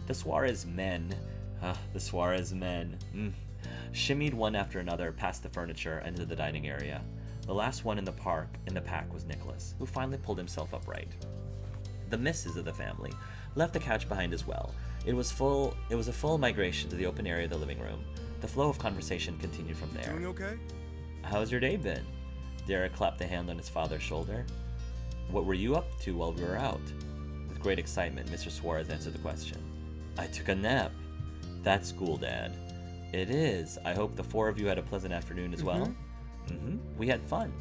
The Suarez men, the Suarez men, shimmied one after another past the furniture and into the dining area. The last one in the pack was Nicholas, who finally pulled himself upright. The missus of the family left the couch behind as well. It was a full migration to the open area of the living room. The flow of conversation continued from there. Doing okay? How's your day been? Derek clapped a hand on his father's shoulder. What were you up to while we were out? With great excitement, Mr. Suarez answered the question. I took a nap. That's cool, Dad. It is. I hope the four of you had a pleasant afternoon as well. We had fun.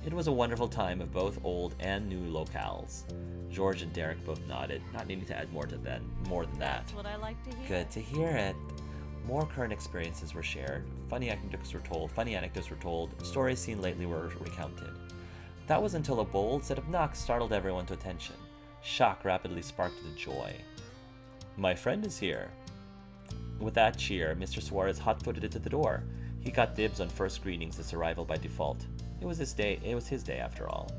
It was a wonderful time of both old and new locales. George and Derek both nodded, not needing to add more than that. That's what I like to hear. Good to hear it. More current experiences were shared. Funny anecdotes were told. Stories seen lately were recounted. That was until a bold set of knocks startled everyone to attention. Shock rapidly sparked into joy. My friend is here. With that cheer, Mr. Suarez hot-footed into the door. He got dibs on first greetings this arrival by default. It was his day after all.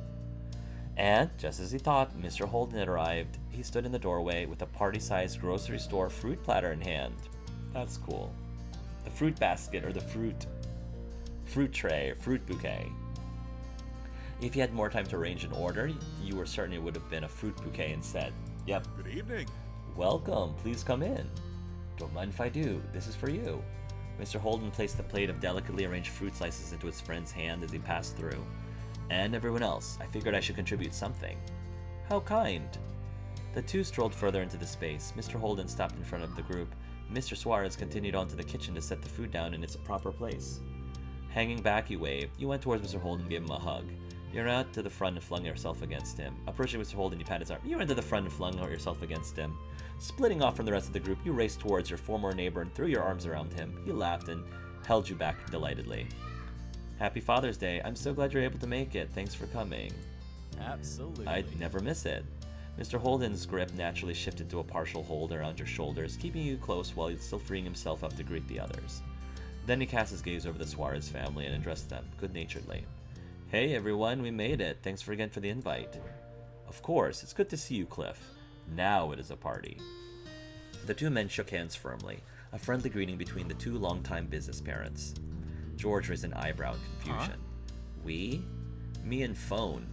And, just as he thought, Mr. Holden had arrived. He stood in the doorway with a party-sized grocery store fruit platter in hand. That's cool. The fruit basket, or the fruit tray, or fruit bouquet. If you had more time to arrange an order, you were certain it would have been a fruit bouquet instead. Yep. Good evening. Welcome, please come in. Don't mind if I do, this is for you. Mr. Holden placed a plate of delicately arranged fruit slices into his friend's hand as he passed through. And everyone else, I figured I should contribute something. How kind. The two strolled further into the space. Mr. Holden stopped in front of the group. Mr. Suarez continued on to the kitchen to set the food down in its proper place. Hanging back, he waved. You went towards Mr. Holden and gave him a hug. You ran out to the front and flung yourself against him. Approaching Mr. Holden, you patted his arm. You ran to the front and flung yourself against him. Splitting off from the rest of the group, you raced towards your former neighbor and threw your arms around him. He laughed and held you back delightedly. Happy Father's Day. I'm so glad you're able to make it. Thanks for coming. Absolutely. I'd never miss it. Mr. Holden's grip naturally shifted to a partial hold around your shoulders, keeping you close while he's still freeing himself up to greet the others. Then he cast his gaze over the Suarez family and addressed them, good-naturedly. Hey everyone, we made it. Thanks again for the invite. Of course, it's good to see you, Cliff. Now it is a party. The two men shook hands firmly, a friendly greeting between the two longtime business parents. George raised an eyebrow in confusion. We? Me and phone.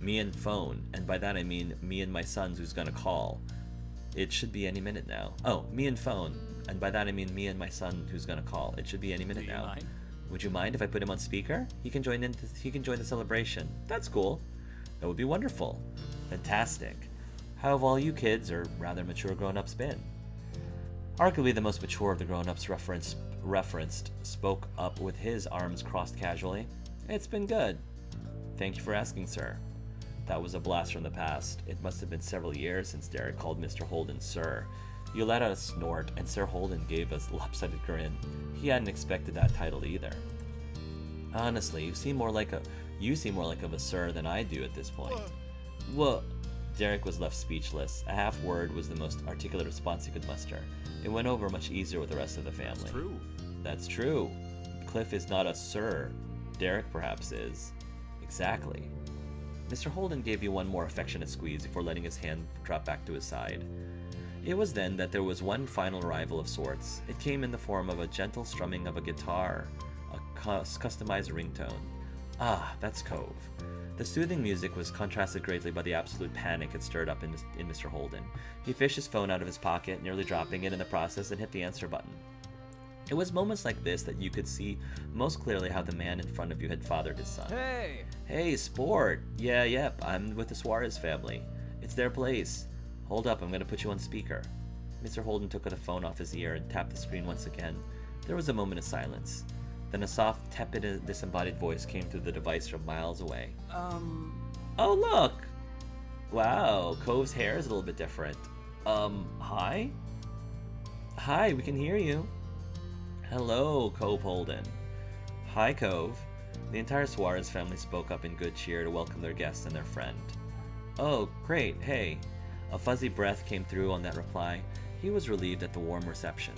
Me and phone, and by that I mean me and my son who's gonna call. It should be any minute now. Oh, me and phone, and by that I mean me and my son who's gonna call. It should be any minute now. Mind? Would you mind if I put him on speaker? He can join the celebration. That's cool. That would be wonderful. Fantastic. How have all you kids, or rather mature grown-ups, been? Arguably the most mature of the grown-ups referenced spoke up with his arms crossed casually. It's been good. Thank you for asking, sir. That was a blast from the past. It must have been several years since Derek called Mr. Holden sir. You let out a snort, and Sir Holden gave a lopsided grin. He hadn't expected that title either. Honestly, you seem more like of a sir than I do at this point. What? Derek was left speechless. A half word was the most articulate response he could muster. It went over much easier with the rest of the family. That's true. That's true. Cliff is not a sir. Derek perhaps is. Exactly. Mr. Holden gave you one more affectionate squeeze before letting his hand drop back to his side. It was then that there was one final arrival of sorts. It came in the form of a gentle strumming of a guitar, a customized ringtone. Ah, that's Cove. The soothing music was contrasted greatly by the absolute panic it stirred up in Mr. Holden. He fished his phone out of his pocket, nearly dropping it in the process, and hit the answer button. It was moments like this that you could see most clearly how the man in front of you had fathered his son. Hey! Hey, sport! Yep, I'm with the Suarez family. It's their place. Hold up, I'm gonna put you on speaker. Mr. Holden took the phone off his ear and tapped the screen once again. There was a moment of silence. Then a soft, tepid, disembodied voice came through the device from miles away. Oh, look! Wow, Cove's hair is a little bit different. Hi? Hi, we can hear you. Hello, Cove Holden. Hi, Cove. The entire Suarez family spoke up in good cheer to welcome their guest and their friend. Oh, great, hey. A fuzzy breath came through on that reply. He was relieved at the warm reception.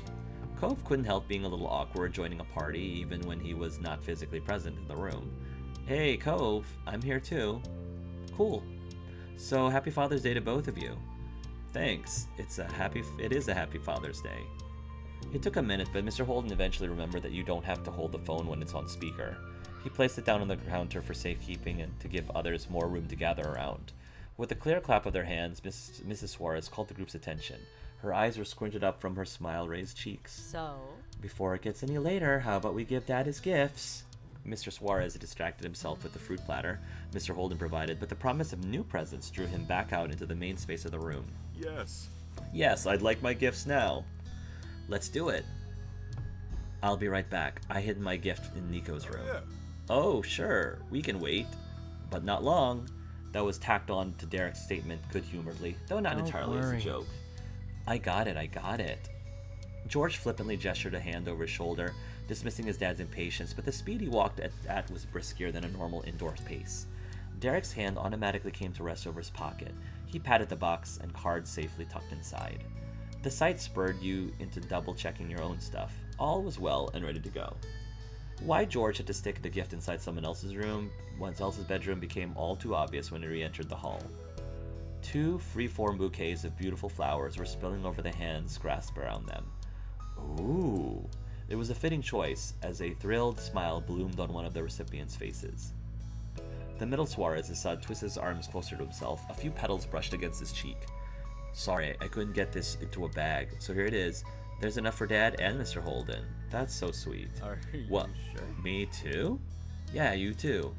Cove couldn't help being a little awkward joining a party even when he was not physically present in the room. Hey, Cove, I'm here too. Cool. So, happy Father's Day to both of you. Thanks. It is a happy Father's Day. It took a minute, but Mr. Holden eventually remembered that you don't have to hold the phone when it's on speaker. He placed it down on the counter for safekeeping and to give others more room to gather around. With a clear clap of their hands, Mrs. Suarez called the group's attention. Her eyes were squinted up from her smile-raised cheeks. So? Before it gets any later, how about we give Dad his gifts? Mr. Suarez distracted himself with the fruit platter Mr. Holden provided, but the promise of new presents drew him back out into the main space of the room. Yes. Yes, I'd like my gifts now. Let's do it. I'll be right back. I hid my gift in Nico's room. Yeah. Oh, sure. We can wait. But not long. That was tacked on to Derek's statement good-humoredly, though not entirely as a joke. I got it. George flippantly gestured a hand over his shoulder, dismissing his dad's impatience, but the speed he walked at was brisker than a normal indoor pace. Derek's hand automatically came to rest over his pocket. He patted the box and card safely tucked inside. The sight spurred you into double-checking your own stuff. All was well and ready to go. Why George had to stick the gift inside someone else's bedroom became all too obvious when he re-entered the hall. 2 free-form bouquets of beautiful flowers were spilling over the hands grasped around them. Ooh! It was a fitting choice, as a thrilled smile bloomed on one of the recipients' faces. The middle Suarez saw twist his arms closer to himself. A few petals brushed against his cheek. Sorry, I couldn't get this into a bag, so here it is. There's enough for Dad and Mr. Holden. That's so sweet. Are you What? sure? Me too? Yeah, you too.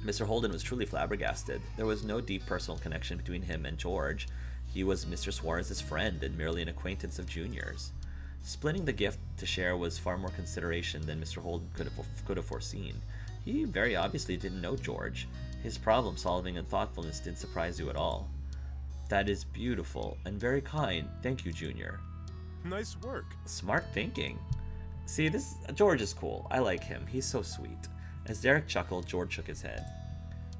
Mr. Holden was truly flabbergasted. There was no deep personal connection between him and George. He was Mr. Suarez's friend and merely an acquaintance of Junior's. Splitting the gift to share was far more consideration than Mr. Holden could have foreseen. He very obviously didn't know George. His problem-solving and thoughtfulness didn't surprise you at all. That is beautiful and very kind. Thank you, Junior. Nice work. Smart thinking. See, George is cool. I like him. He's so sweet. As Derek chuckled, George shook his head.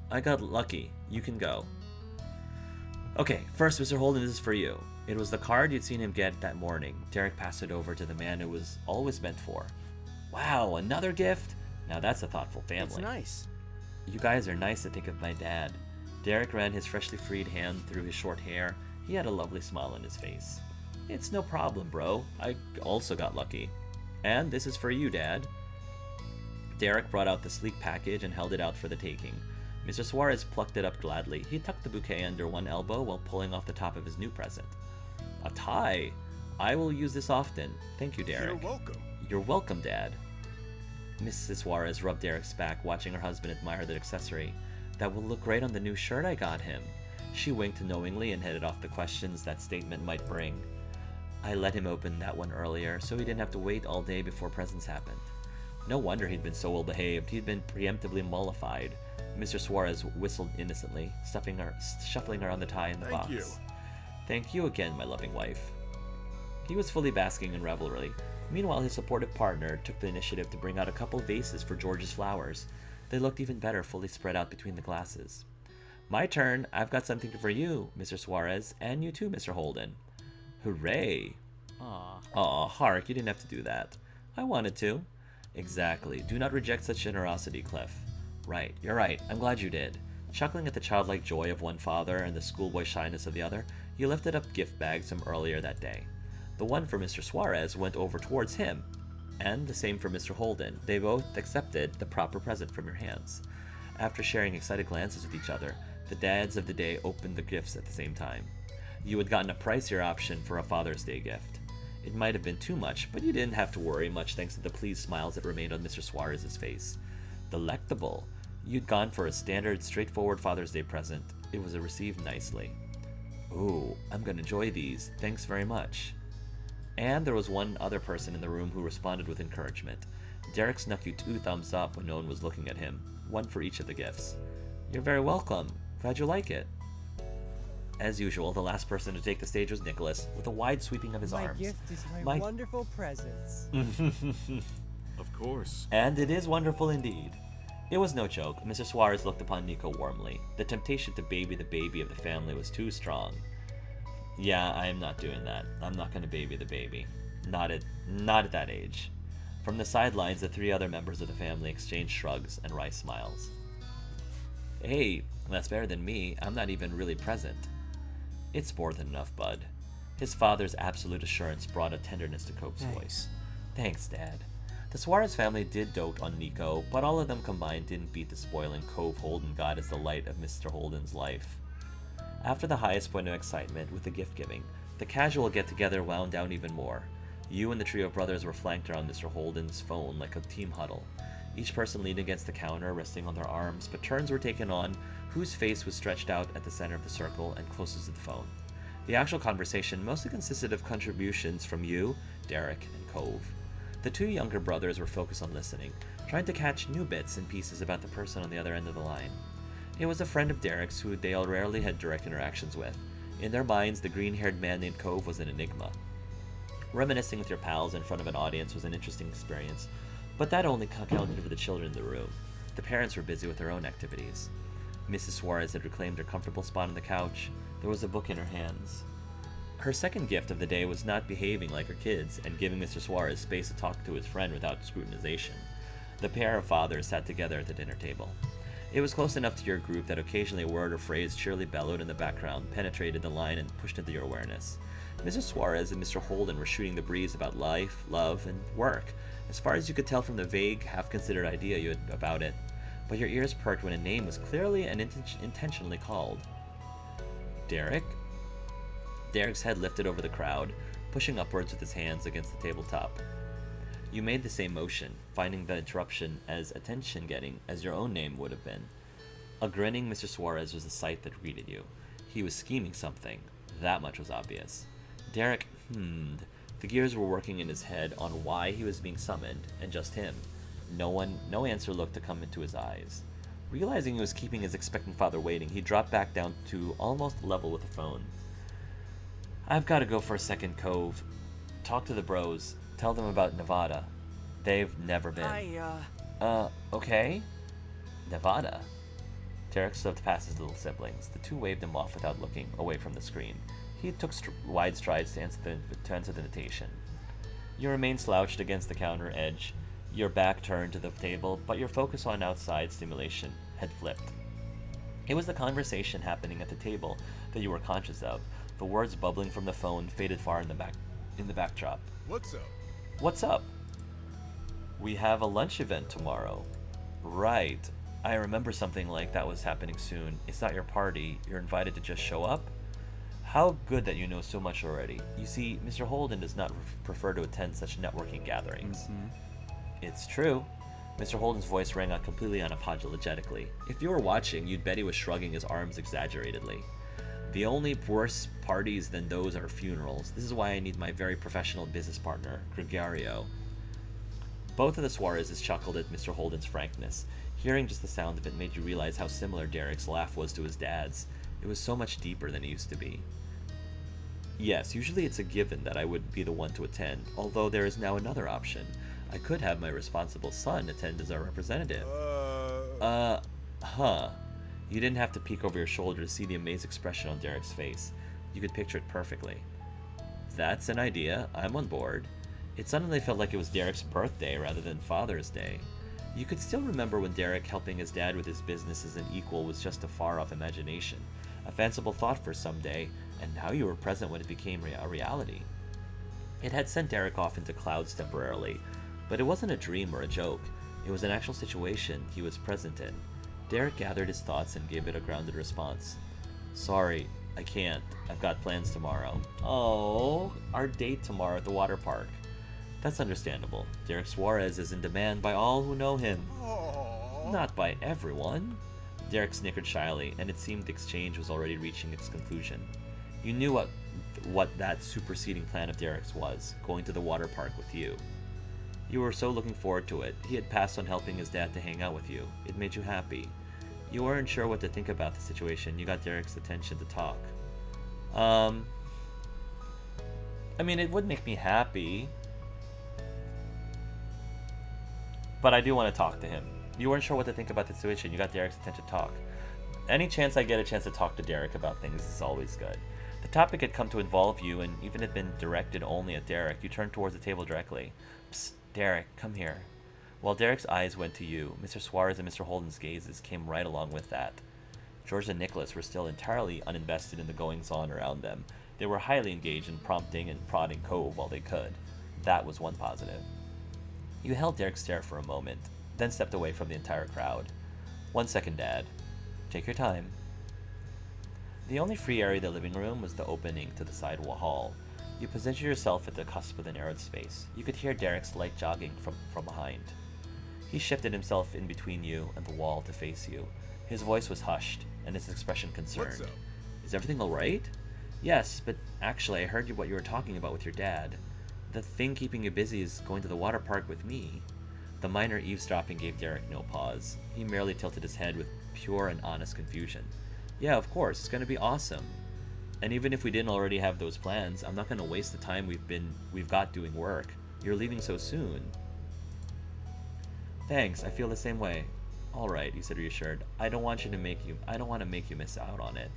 I got lucky. You can go. Okay, first, Mr. Holden, this is for you. It was the card you'd seen him get that morning. Derek passed it over to the man it was always meant for. Wow, another gift? Now that's a thoughtful family. It's nice. You guys are nice to think of my dad. Derek ran his freshly freed hand through his short hair. He had a lovely smile on his face. It's no problem, bro. I also got lucky. And this is for you, Dad. Derek brought out the sleek package and held it out for the taking. Mr. Suarez plucked it up gladly. He tucked the bouquet under one elbow while pulling off the top of his new present. A tie! I will use this often. Thank you, Derek. You're welcome. You're welcome, Dad. Mrs. Suarez rubbed Derek's back, watching her husband admire the accessory. That will look great on the new shirt I got him. She winked knowingly and headed off the questions that statement might bring. I let him open that one earlier, so he didn't have to wait all day before presents happened. No wonder he'd been so well-behaved. He'd been preemptively mollified. Mr. Suarez whistled innocently, shuffling around the tie in the box. Thank you. Thank you again, my loving wife. He was fully basking in revelry. Meanwhile, his supportive partner took the initiative to bring out a couple vases for George's flowers. They looked even better fully spread out between the glasses. My turn. I've got something for you, Mr. Suarez, and you too, Mr. Holden. Hooray! Aw, Hark, you didn't have to do that. I wanted to. Exactly. Do not reject such generosity, Cliff. Right, you're right. I'm glad you did. Chuckling at the childlike joy of one father and the schoolboy shyness of the other, he lifted up gift bags from earlier that day. The one for Mr. Suarez went over towards him, and the same for Mr. Holden. They both accepted the proper present from your hands. After sharing excited glances with each other, the dads of the day opened the gifts at the same time. You had gotten a pricier option for a Father's Day gift. It might have been too much, but you didn't have to worry much thanks to the pleased smiles that remained on Mr. Suarez's face. Delectable. You'd gone for a standard, straightforward Father's Day present. It was received nicely. Ooh, I'm gonna enjoy these. Thanks very much. And there was one other person in the room who responded with encouragement. Derek snuck you 2 thumbs up when no one was looking at him, one for each of the gifts. You're very welcome. Glad you like it. As usual, the last person to take the stage was Nicholas, with a wide sweeping of his arms. My gift is my wonderful presents. Of course. And it is wonderful indeed. It was no joke. Mr. Suarez looked upon Nico warmly. The temptation to baby the baby of the family was too strong. Yeah, I am not doing that. I'm not going to baby the baby. Not at that age. From the sidelines, the 3 other members of the family exchanged shrugs and wry smiles. Hey, that's better than me. I'm not even really present. It's more than enough, Bud. His father's absolute assurance brought a tenderness to Cove's voice. Thanks, Dad. The Suarez family did dote on Nico, but all of them combined didn't beat the spoiling Cove Holden got as the light of Mr. Holden's life. After the highest point of excitement with the gift-giving, the casual get-together wound down even more. You and the trio of brothers were flanked around Mr. Holden's phone like a team huddle. Each person leaned against the counter, resting on their arms, but turns were taken on whose face was stretched out at the center of the circle and closest to the phone. The actual conversation mostly consisted of contributions from you, Derek, and Cove. The two younger brothers were focused on listening, trying to catch new bits and pieces about the person on the other end of the line. It was a friend of Derek's who they all rarely had direct interactions with. In their minds, the green-haired man named Cove was an enigma. Reminiscing with your pals in front of an audience was an interesting experience, but that only counted for the children in the room. The parents were busy with their own activities. Mrs. Suarez had reclaimed her comfortable spot on the couch. There was a book in her hands. Her second gift of the day was not behaving like her kids and giving Mr. Suarez space to talk to his friend without scrutinization. The pair of fathers sat together at the dinner table. It was close enough to your group that occasionally a word or phrase cheerily bellowed in the background penetrated the line and pushed into your awareness. Mr. Suarez and Mr. Holden were shooting the breeze about life, love, and work, as far as you could tell from the vague, half-considered idea you had about it. But your ears perked when a name was clearly and intentionally called. Derek? Derek's head lifted over the crowd, pushing upwards with his hands against the tabletop. You made the same motion, finding the interruption as attention-getting as your own name would have been. A grinning Mr. Suarez was the sight that greeted you. He was scheming something. That much was obvious. Derek hummed. The gears were working in his head on why he was being summoned, and just him. No answer looked to come into his eyes. Realizing he was keeping his expectant father waiting, he dropped back down to almost level with the phone. I've got to go for a second, Cove. Talk to the bros. Tell them about Nevada. They've never been. Okay? Nevada? Derek slipped past his little siblings. The two waved him off without looking away from the screen. He took wide strides to answer the invitation. You remained slouched against the counter edge, your back turned to the table, but your focus on outside stimulation had flipped. It was the conversation happening at the table that you were conscious of. The words bubbling from the phone faded far in the backdrop. What's up? What's up? We have a lunch event tomorrow. Right. I remember something like that was happening soon. It's not your party. You're invited to just show up? How good that you know so much already. You see, Mr. Holden does not prefer to attend such networking gatherings. Mm-hmm. It's true. Mr. Holden's voice rang out completely unapologetically. If you were watching, you'd bet he was shrugging his arms exaggeratedly. The only worse parties than those are funerals. This is why I need my very professional business partner, Gregario. Both of the Suarezes chuckled at Mr. Holden's frankness. Hearing just the sound of it made you realize how similar Derek's laugh was to his dad's. It was so much deeper than it used to be. Yes, usually it's a given that I would be the one to attend, although there is now another option. I could have my responsible son attend as our representative. You didn't have to peek over your shoulder to see the amazed expression on Derek's face. You could picture it perfectly. That's an idea. I'm on board. It suddenly felt like it was Derek's birthday rather than Father's Day. You could still remember when Derek helping his dad with his business as an equal was just a far-off imagination, a fanciful thought for someday, and now you were present when it became a reality. It had sent Derek off into clouds temporarily, but it wasn't a dream or a joke. It was an actual situation he was present in. Derek gathered his thoughts and gave it a grounded response. Sorry, I can't. I've got plans tomorrow. Oh, our date tomorrow at the water park. That's understandable. Derek Suarez is in demand by all who know him. Aww. Not by everyone. Derek snickered shyly, and it seemed the exchange was already reaching its conclusion. You knew what that superseding plan of Derek's was, going to the water park with you. You were so looking forward to it. He had passed on helping his dad to hang out with you. It made you happy. You weren't sure what to think about the situation. You got Derek's attention to talk. I mean, it would make me happy. But I do want to talk to him. You weren't sure what to think about the situation. You got Derek's attention to talk. Any chance I get a chance to talk to Derek about things is always good. The topic had come to involve you, and even had been directed only at Derek. You turned towards the table directly. Psst, Derek, come here. While Derek's eyes went to you, Mr. Suarez and Mr. Holden's gazes came right along with that. George and Nicholas were still entirely uninvested in the goings-on around them. They were highly engaged in prompting and prodding Cove while they could. That was one positive. You held Derek's stare for a moment, then stepped away from the entire crowd. 1 second, Dad. Take your time. The only free area of the living room was the opening to the side hall. You positioned yourself at the cusp of the narrowed space. You could hear Derek's light jogging from behind. He shifted himself in between you and the wall to face you. His voice was hushed, and his expression concerned. What's up? Is everything alright? Yes, but actually I heard what you were talking about with your dad. The thing keeping you busy is going to the water park with me. The minor eavesdropping gave Derek no pause. He merely tilted his head with pure and honest confusion. Yeah, of course, it's going to be awesome. And even if we didn't already have those plans, I'm not going to waste the time we've got doing work. You're leaving so soon. Thanks, I feel the same way. All right, he said, reassured. I don't want to make you miss out on it.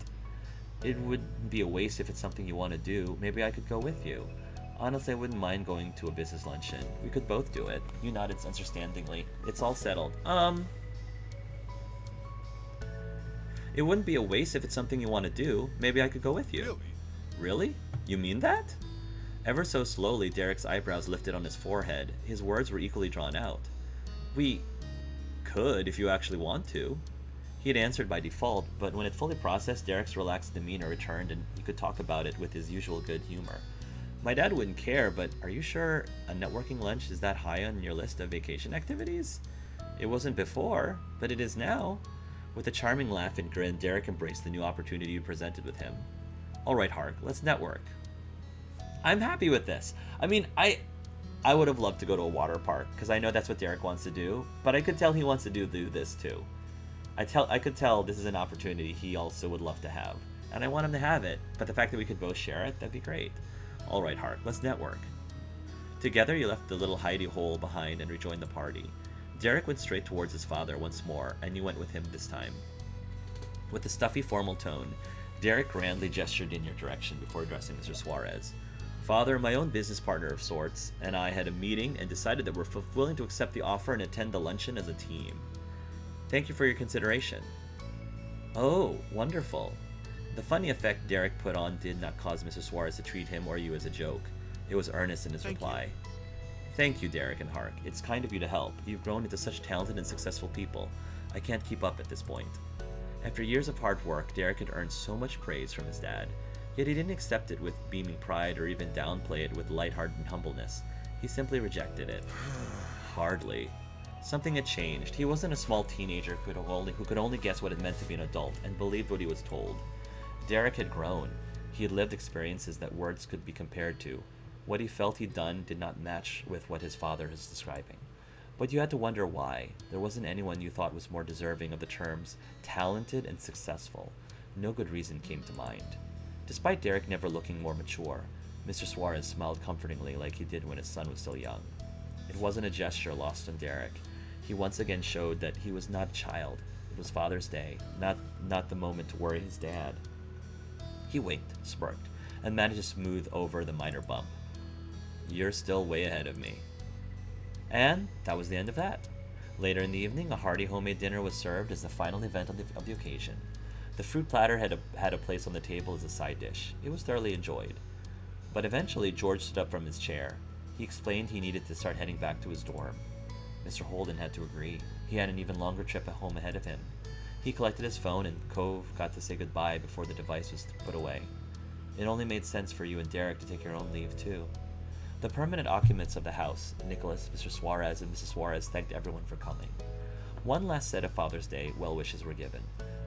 It would be a waste if it's something you want to do. Maybe I could go with you. Honestly, I wouldn't mind going to a business luncheon. We could both do it. You nodded understandingly. It's all settled. It wouldn't be a waste if it's something you want to do. Maybe I could go with you. Really? Really? You mean that? Ever so slowly, Derek's eyebrows lifted on his forehead. His words were equally drawn out. We could, if you actually want to. He had answered by default, but when it fully processed, Derek's relaxed demeanor returned and he could talk about it with his usual good humor. My dad wouldn't care, but are you sure a networking lunch is that high on your list of vacation activities? It wasn't before, but it is now. With a charming laugh and grin, Derek embraced the new opportunity you presented with him. All right, Hark, let's network. I'm happy with this. I mean, I would have loved to go to a water park, because I know that's what Derek wants to do, but I could tell he wants to do this too. I could tell this is an opportunity he also would love to have, and I want him to have it, but the fact that we could both share it, that'd be great. All right, Hark, let's network. Together, you left the little hidey hole behind and rejoined the party. Derek went straight towards his father once more, and you went with him this time. With a stuffy, formal tone, Derek grandly gestured in your direction before addressing Mr. Suarez. Father, my own business partner of sorts, and I had a meeting and decided that we're willing to accept the offer and attend the luncheon as a team. Thank you for your consideration. Oh, wonderful. The funny effect Derek put on did not cause Mr. Suarez to treat him or you as a joke. It was earnest in his reply. Thank you, Derek and Hark. It's kind of you to help. You've grown into such talented and successful people. I can't keep up at this point. After years of hard work, Derek had earned so much praise from his dad, yet he didn't accept it with beaming pride or even downplay it with lighthearted humbleness. He simply rejected it. Hardly. Something had changed. He wasn't a small teenager who could only guess what it meant to be an adult and believed what he was told. Derek had grown. He had lived experiences that words could be compared to. What he felt he'd done did not match with what his father was describing. But you had to wonder why. There wasn't anyone you thought was more deserving of the terms talented and successful. No good reason came to mind. Despite Derek never looking more mature, Mr. Suarez smiled comfortingly like he did when his son was still young. It wasn't a gesture lost on Derek. He once again showed that he was not a child. It was Father's Day, not the moment to worry his dad. He winked, smirked, and managed to smooth over the minor bump. You're still way ahead of me. And that was the end of that. Later in the evening, a hearty homemade dinner was served as the final event of the occasion. The fruit platter had a place on the table as a side dish. It was thoroughly enjoyed. But eventually, George stood up from his chair. He explained he needed to start heading back to his dorm. Mr. Holden had to agree. He had an even longer trip at home ahead of him. He collected his phone, and Cove got to say goodbye before the device was put away. It only made sense for you and Derek to take your own leave, too. The permanent occupants of the house, Nicholas, Mr. Suarez, and Mrs. Suarez, thanked everyone for coming. One last set of Father's Day well wishes were given.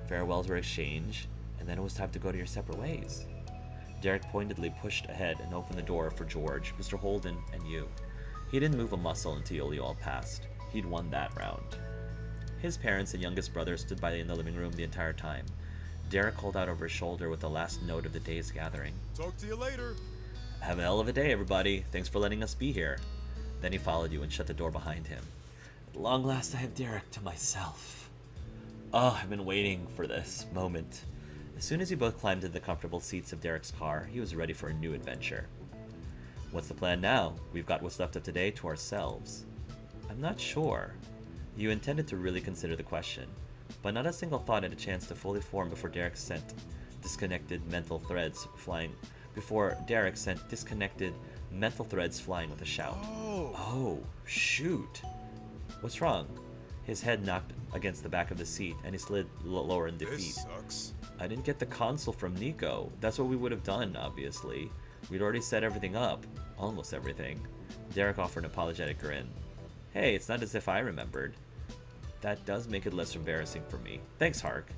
Farewells were exchanged, and then it was time to go to your separate ways. Derek pointedly pushed ahead and opened the door for George, Mr. Holden, and you. He didn't move a muscle until you all passed. He'd won that round. His parents and youngest brother stood by in the living room the entire time. Derek called out over his shoulder with the last note of the day's gathering. Talk to you later. Have a hell of a day, everybody. Thanks for letting us be here. Then he followed you and shut the door behind him. At long last, I have Derek to myself. Oh, I've been waiting for this moment. As soon as you both climbed into the comfortable seats of Derek's car, he was ready for a new adventure. What's the plan now? We've got what's left of today to ourselves. I'm not sure. You intended to really consider the question. But not a single thought had a chance to fully form before Derek sent disconnected mental threads flying with a shout. Oh, shoot. What's wrong? His head knocked against the back of the seat, and he slid lower in defeat. This sucks. I didn't get the console from Nico. That's what we would have done, obviously. We'd already set everything up. Almost everything. Derek offered an apologetic grin. Hey, it's not as if I remembered. That does make it less embarrassing for me. Thanks, Hark.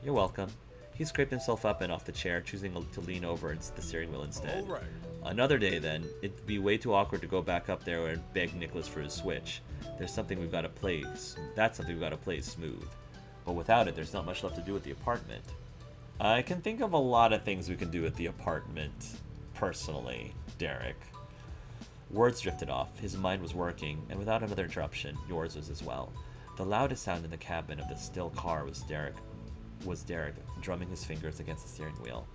You're welcome. He scraped himself up and off the chair, choosing to lean over the steering wheel instead. All right. Another day, then. It'd be way too awkward to go back up there and beg Nicholas for his Switch. There's something we've got to play. That's something we've got to play smooth. But without it, there's not much left to do at the apartment. I can think of a lot of things we can do at the apartment, personally, Derek. Words drifted off. His mind was working, and without another interruption, yours was as well. The loudest sound in the cabin of the still car was Derek, drumming his fingers against the steering wheel.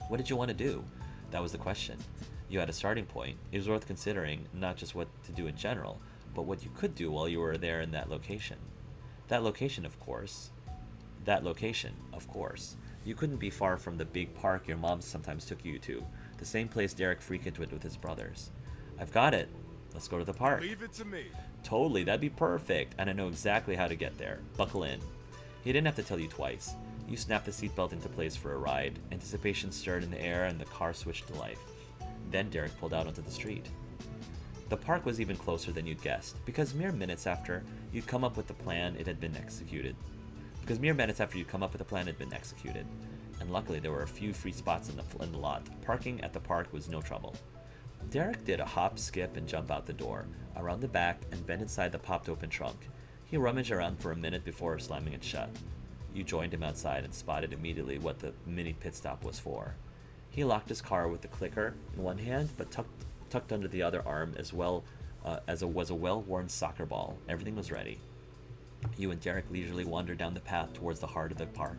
What did you want to do? That was the question. You had a starting point. It was worth considering, not just what to do in general, but what you could do while you were there in that location. That location, of course. You couldn't be far from the big park your mom sometimes took you to, the same place Derek frequented with his brothers. I've got it. Let's go to the park. Leave it to me. Totally, that'd be perfect, and I know exactly how to get there. Buckle in. He didn't have to tell you twice. You snapped the seatbelt into place for a ride. Anticipation stirred in the air, and the car switched to life. Then Derek pulled out onto the street. The park was even closer than you'd guessed, because mere minutes after you'd come up with the plan, it had been executed. And luckily there were a few free spots in the lot. Parking at the park was no trouble. Derek did a hop, skip, and jump out the door, around the back, and bent inside the popped-open trunk. He rummaged around for a minute before slamming it shut. You joined him outside and spotted immediately what the mini pit stop was for. He locked his car with the clicker in one hand, but tucked under the other arm as well as was a well-worn soccer ball. Everything was ready. You and Derek leisurely wandered down the path towards the heart of the park.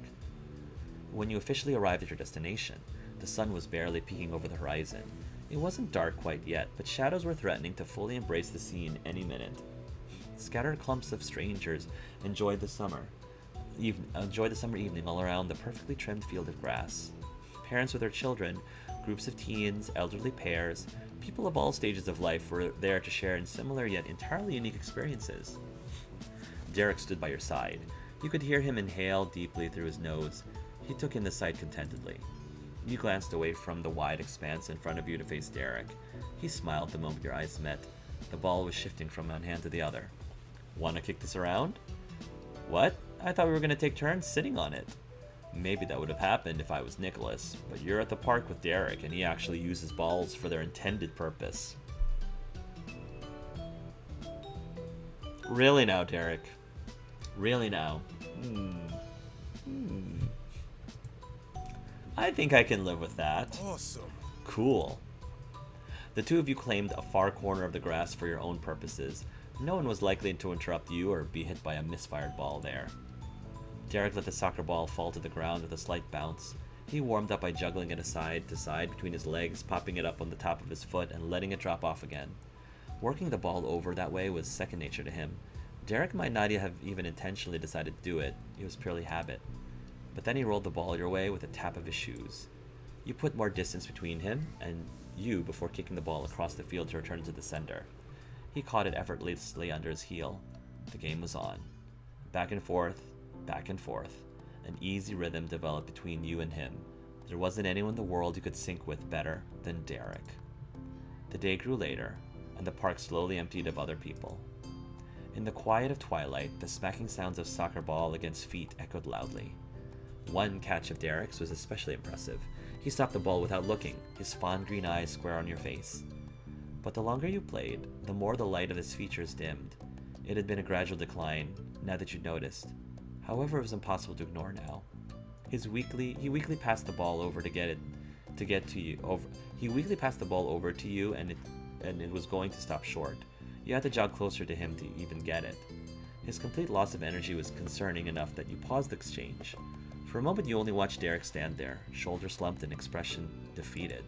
When you officially arrived at your destination, the sun was barely peeking over the horizon. It wasn't dark quite yet, but shadows were threatening to fully embrace the scene any minute. Scattered clumps of strangers enjoyed the summer evening all around the perfectly trimmed field of grass. Parents with their children, groups of teens, elderly pairs, people of all stages of life were there to share in similar yet entirely unique experiences. Derek stood by your side. You could hear him inhale deeply through his nose. He took in the sight contentedly. You glanced away from the wide expanse in front of you to face Derek. He smiled the moment your eyes met. The ball was shifting from one hand to the other. Want to kick this around? What? I thought we were going to take turns sitting on it. Maybe that would have happened if I was Nicholas, but you're at the park with Derek and he actually uses balls for their intended purpose. Really now, Derek? Really now? I think I can live with that. Awesome. Cool. The two of you claimed a far corner of the grass for your own purposes. No one was likely to interrupt you or be hit by a misfired ball there. Derek let the soccer ball fall to the ground with a slight bounce. He warmed up by juggling it side to side between his legs, popping it up on the top of his foot and letting it drop off again. Working the ball over that way was second nature to him. Derek might not have even intentionally decided to do it. It was purely habit. But then he rolled the ball your way with a tap of his shoes. You put more distance between him and you before kicking the ball across the field to return it to the sender. He caught it effortlessly under his heel. The game was on. Back and forth, back and forth. An easy rhythm developed between you and him. There wasn't anyone in the world you could sync with better than Derek. The day grew later, and the park slowly emptied of other people. In the quiet of twilight, the smacking sounds of soccer ball against feet echoed loudly. One catch of Derek's was especially impressive. He stopped the ball without looking, his fond green eyes square on your face. But the longer you played, the more the light of his features dimmed. It had been a gradual decline, now that you'd noticed. However, it was impossible to ignore now. He weakly passed the ball over He weakly passed the ball over to you, and it was going to stop short. You had to jog closer to him to even get it. His complete loss of energy was concerning enough that you paused the exchange. For a moment you only watched Derek stand there, shoulder slumped and expression defeated.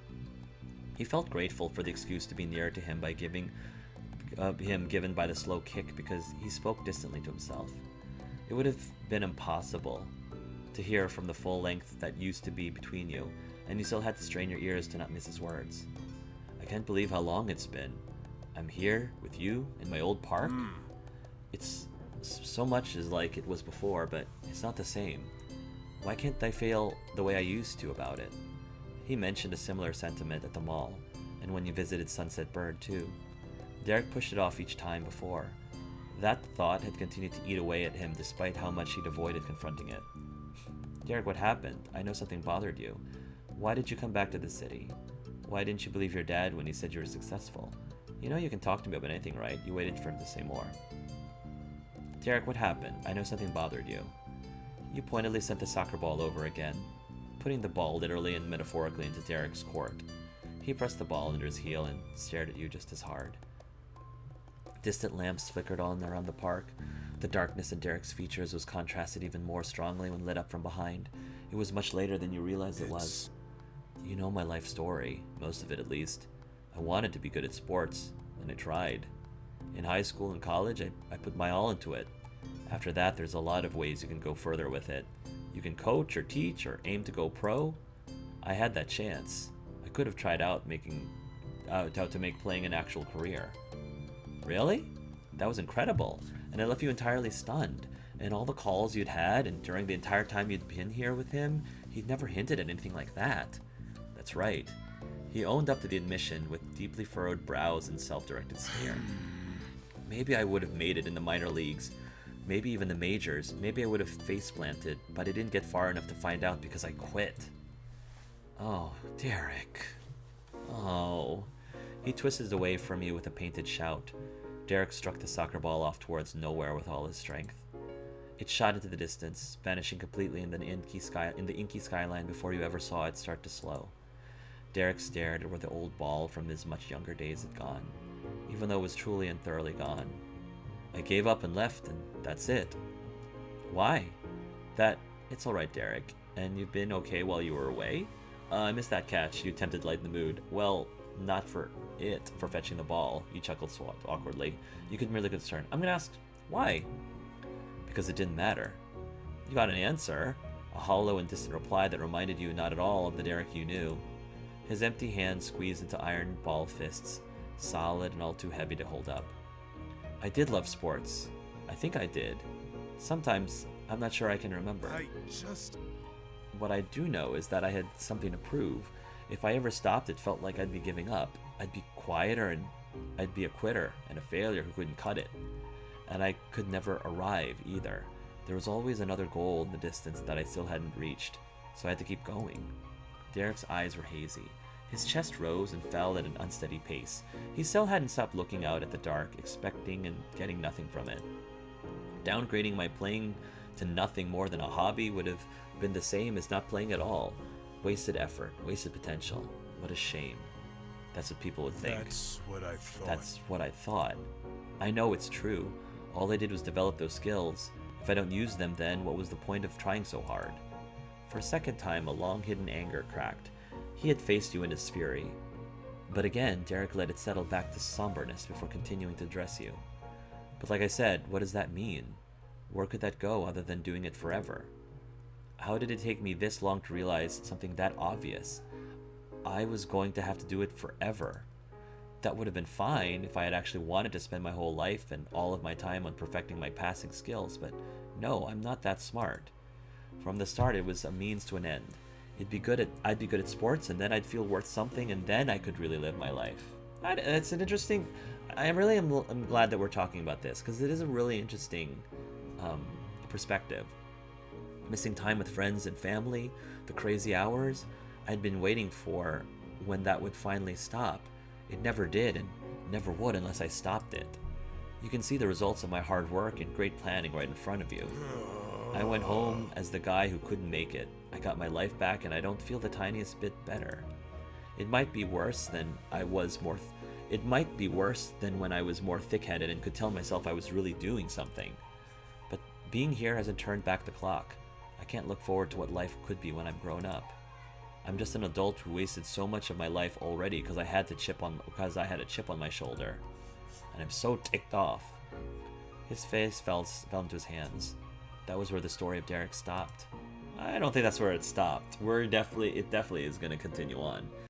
He felt grateful for the excuse to be nearer to him given by the slow kick because he spoke distantly to himself. It It would have been impossible to hear from the full length that used to be between you, and you still had to strain your ears to not miss his words. I can't believe how long it's been. I'm here with you in my old park. It's so much as like it was before, but it's not the same. Why can't I feel the way I used to about it? He mentioned a similar sentiment at the mall, and when you visited Sunset Bird too. Derek pushed it off each time before. That thought had continued to eat away at him despite how much he'd avoided confronting it. Derek, what happened? I know something bothered you. Why did you come back to the city? Why didn't you believe your dad when he said you were successful? You know you can talk to me about anything, right? You waited for him to say more. Derek, what happened? I know something bothered you. You pointedly sent the soccer ball over again, putting the ball literally and metaphorically into Derek's court. He pressed the ball under his heel and stared at you just as hard. Distant lamps flickered on around the park. The darkness in Derek's features was contrasted even more strongly when lit up from behind. It was much later than you realized it was. You know my life story, most of it at least. I wanted to be good at sports, and I tried. In high school and college, I put my all into it. After that, there's a lot of ways you can go further with it. You can coach or teach or aim to go pro. I had that chance. I could have tried out to make playing an actual career. Really? That was incredible, and it left you entirely stunned. And all the calls you'd had, and during the entire time you'd been here with him, he'd never hinted at anything like that. That's right. He owned up to the admission with deeply furrowed brows and self-directed sneer. Maybe I would have made it in the minor leagues, maybe even the majors, maybe I would have face-planted, but I didn't get far enough to find out because I quit. Oh, Derek. Oh. He twisted away from you with a painted shout. Derek struck the soccer ball off towards nowhere with all his strength. It shot into the distance, vanishing completely in the inky skyline before you ever saw it start to slow. Derek stared at where the old ball from his much younger days had gone, even though it was truly and thoroughly gone. I gave up and left, and that's it. Why? It's alright, Derek. And you've been okay while you were away? I missed that catch. You attempted to lighten the mood. Well, not for fetching the ball. You chuckled awkwardly. You could merely concern. I'm gonna ask, why? Because it didn't matter. You got an answer. A hollow and distant reply that reminded you not at all of the Derek you knew. His empty hands squeezed into iron ball fists, solid and all too heavy to hold up. I did love sports. I think I did. Sometimes, I'm not sure I can remember. What I do know is that I had something to prove. If I ever stopped, it felt like I'd be giving up. I'd be quieter and I'd be a quitter and a failure who couldn't cut it. And I could never arrive either. There was always another goal in the distance that I still hadn't reached, so I had to keep going. Derek's eyes were hazy. His chest rose and fell at an unsteady pace. He still hadn't stopped looking out at the dark, expecting and getting nothing from it. Downgrading my playing to nothing more than a hobby would have been the same as not playing at all. Wasted effort, wasted potential. What a shame. That's what people would think. That's what I thought. That's what I thought. I know it's true. All I did was develop those skills. If I don't use them then, what was the point of trying so hard? For a second time, a long-hidden anger cracked. He had faced you in his fury. But again, Derek let it settle back to somberness before continuing to address you. But like I said, what does that mean? Where could that go other than doing it forever? How did it take me this long to realize something that obvious? I was going to have to do it forever. That would have been fine if I had actually wanted to spend my whole life and all of my time on perfecting my passing skills, but no, I'm not that smart. From the start, it was a means to an end. I'd be good at sports, and then I'd feel worth something, and then I could really live my life. It's an interesting. I'm glad that we're talking about this because it is a really interesting perspective. Missing time with friends and family, the crazy hours I'd been waiting for when that would finally stop. It never did and never would unless I stopped it. You can see the results of my hard work and great planning right in front of you. I went home as the guy who couldn't make it. I got my life back and I don't feel the tiniest bit better. It might be worse than when I was more thick-headed and could tell myself I was really doing something. But being here hasn't turned back the clock. I can't look forward to what life could be when I'm grown up. I'm just an adult who wasted so much of my life already because I had a chip on my shoulder. And I'm so ticked off. His face fell into his hands. that was where the story of Derek stopped. I don't think that's where it stopped. It definitely is going to continue on.